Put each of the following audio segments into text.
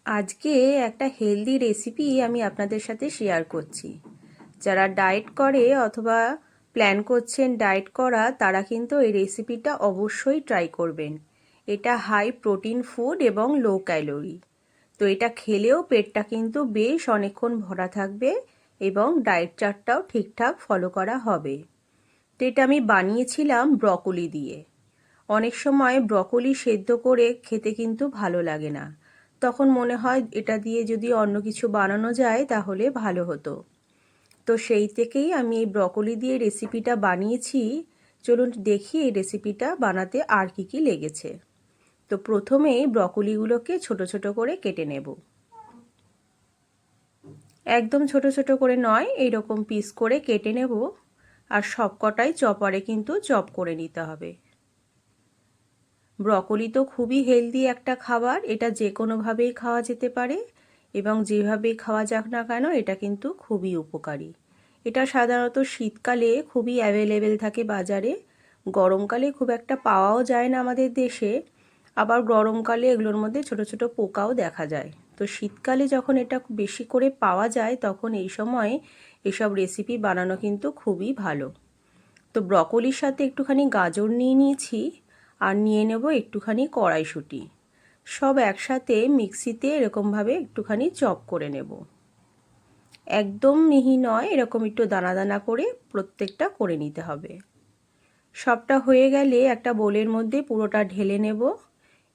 আজকে একটা healthy recipe আমি আপনাদের সাথে শেয়ার করছি। যারা ডায়েট করে অথবা প্ল্যান করছেন ডায়েট করা, তারা কিন্তু এই রেসিপিটা অবশ্যই ট্রাই করবেন। এটা হাই প্রোটিন ফুড এবং লো ক্যালোরি। তো এটা খেলেও পেটটা কিন্তু বেশ অনেকক্ষণ ভরা থাকবে এবং ডায়েট চার্টটাও ঠিকঠাক ফলো করা হবে। তো এটা আমি বানিয়েছিলাম ব্রকলি দিয়ে। অনেক সময় ব্রকলি সেদ্ধ করে খেতে কিন্তু ভালো লাগে না, তখন মনে হয় এটা দিয়ে যদি অন্য কিছু বানানো যায় তাহলে ভালো হতো। তো সেই থেকেই আমি এই ব্রকলি দিয়ে রেসিপিটা বানিয়েছি। চলুন দেখি এই রেসিপিটা বানাতে আর কি লেগেছে। তো প্রথমে ব্রকলিগুলোকে ছোট ছোট করে কেটে নেব। একদম ছোট ছোট করে নয়, এইরকম পিস করে কেটে নেব। আর সবকটাই চপারে কিন্তু চপ করে নিতে হবে। ব্রকলি তো খুবই হেলদি একটা খাবার, এটা যে কোনোভাবেই খাওয়া যেতে পারে এবং যেভাবেই খাওয়া যাক না কেন এটা কিন্তু খুবই উপকারী। এটা সাধারণত শীতকালে খুবই অ্যাভেলেবেল থাকে বাজারে, গরমকালে খুব একটা পাওয়াও যায় না আমাদের দেশে। আবার গরমকালে এগুলোর মধ্যে ছোট ছোট পোকাও দেখা যায়। তো শীতকালে যখন এটা বেশি করে পাওয়া যায় তখন এই সময় এসব রেসিপি বানানো কিন্তু খুবই ভালো। তো ব্রকলির সাথে একটুখানি গাজর নিয়ে নিয়েছি আর নিয়ে নেব একটুখানি কড়াইশুঁটি। সব একসাথে মিক্সিতে এরকমভাবে একটুখানি চপ করে নেব। একদম মিহি নয়, এরকম একটু দানা দানা করে প্রত্যেকটা করে নিতে হবে। সবটা হয়ে গেলে একটা বোলের মধ্যে পুরোটা ঢেলে নেব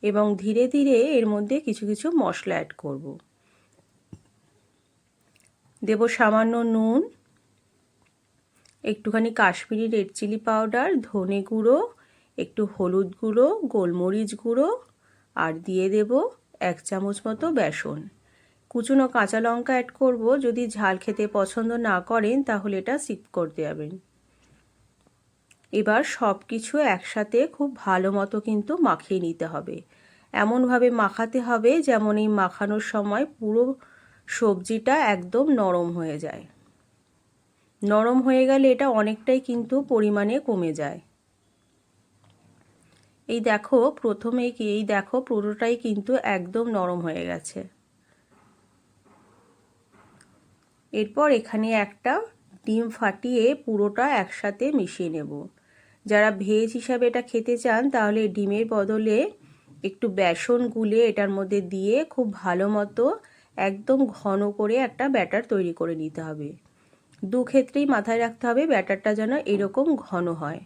এবং ধীরে ধীরে এর মধ্যে কিছু কিছু মশলা অ্যাড করব। দেব সামান্য নুন, একটুখানি কাশ্মীরি রেড চিলি পাউডার, ধনে গুঁড়ো, একটু হলুদ গুঁড়ো, গোলমরিচ গুঁড়ো, আর দিয়ে দেব 1 চামচ মতো বেসন। কুচনো কাঁচা লঙ্কা অ্যাড করব। যদি ঝাল খেতে পছন্দ না করেন তাহলে এটা স্কিপ করতে যাবেন। এবার সব কিছু একসাথে খুব ভালো মতো কিন্তু মাখিয়ে নিতে হবে। এমনভাবে মাখাতে হবে যেমন এই মাখানোর সময় পুরো সবজিটা একদম নরম হয়ে যায়। নরম হয়ে গেলে এটা অনেকটাই কিন্তু পরিমাণে কমে যায়। এই দেখো প্রথমেই এই দেখো পুরোটাই কিন্তু একদম নরম হয়ে গেছে। এরপর এখানে একটা ডিম ফাটিয়ে পুরোটা একসাথে মিশিয়ে নেব। যারা ভেজ হিসাবে এটা খেতে চান তাহলে ডিমের বদলে একটু বেসন গুলে এটার মধ্যে দিয়ে খুব ভালো মতো একদম ঘন করে একটা ব্যাটার তৈরি করে নিতে হবে। দু ক্ষেত্রেই মাথায় রাখতে হবে ব্যাটারটা যেন এরকম ঘন হয়।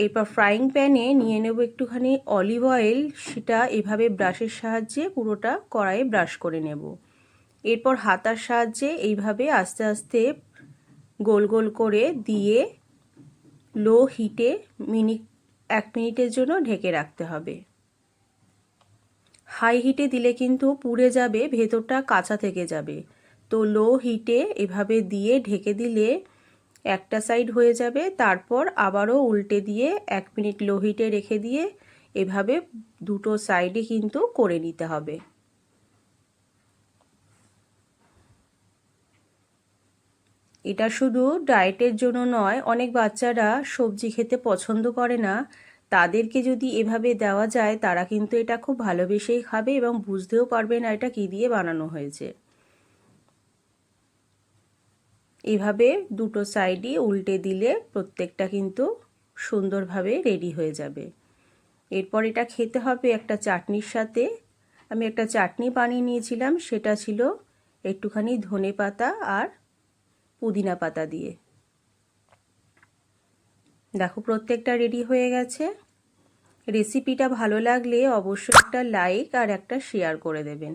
এরপর ফ্রাইং প্যানে নিয়ে নেব একটুখানি অলিভ অয়েল, সেটা এভাবে ব্রাশের সাহায্যে পুরোটা কড়াইয়ে ব্রাশ করে নেব। এরপর হাতার সাহায্যে এইভাবে আস্তে আস্তে গোল গোল করে দিয়ে লো হিটে 1 মিনিটের জন্য ঢেকে রাখতে হবে। হাই হিটে দিলে কিন্তু পুড়ে যাবে, ভেতরটা কাঁচা থেকে যাবে। তো লো হিটে এভাবে দিয়ে ঢেকে দিলে একটা সাইড হয়ে যাবে, তারপর আবারও উল্টে দিয়ে 1 মিনিট লো হিটে রেখে দিয়ে এভাবে দুটো সাইডে কিন্তু করে নিতে হবে। এটা শুধু ডায়েটের জন্য নয়, অনেক বাচ্চারা সবজি খেতে পছন্দ করে না, তাদেরকে যদি এভাবে দেওয়া যায় তারা কিন্তু এটা খুব ভালোবেসেই খাবে এবং বুঝতেও পারবে না এটা কী দিয়ে বানানো হয়েছে। এভাবে দুটো সাইডই উল্টে দিলে প্রত্যেকটা কিন্তু সুন্দরভাবে রেডি হয়ে যাবে। এরপর এটা খেতে হবে একটা চাটনির সাথে। আমি একটা চাটনি বানিয়ে নিয়েছিলাম, সেটা ছিল একটুখানি ধনে পাতা আর পুদিনা পাতা দিয়ে। দেখো প্রত্যেকটা রেডি হয়ে গেছে। রেসিপিটা ভালো লাগলে অবশ্যই একটা লাইক আর একটা শেয়ার করে দেবেন।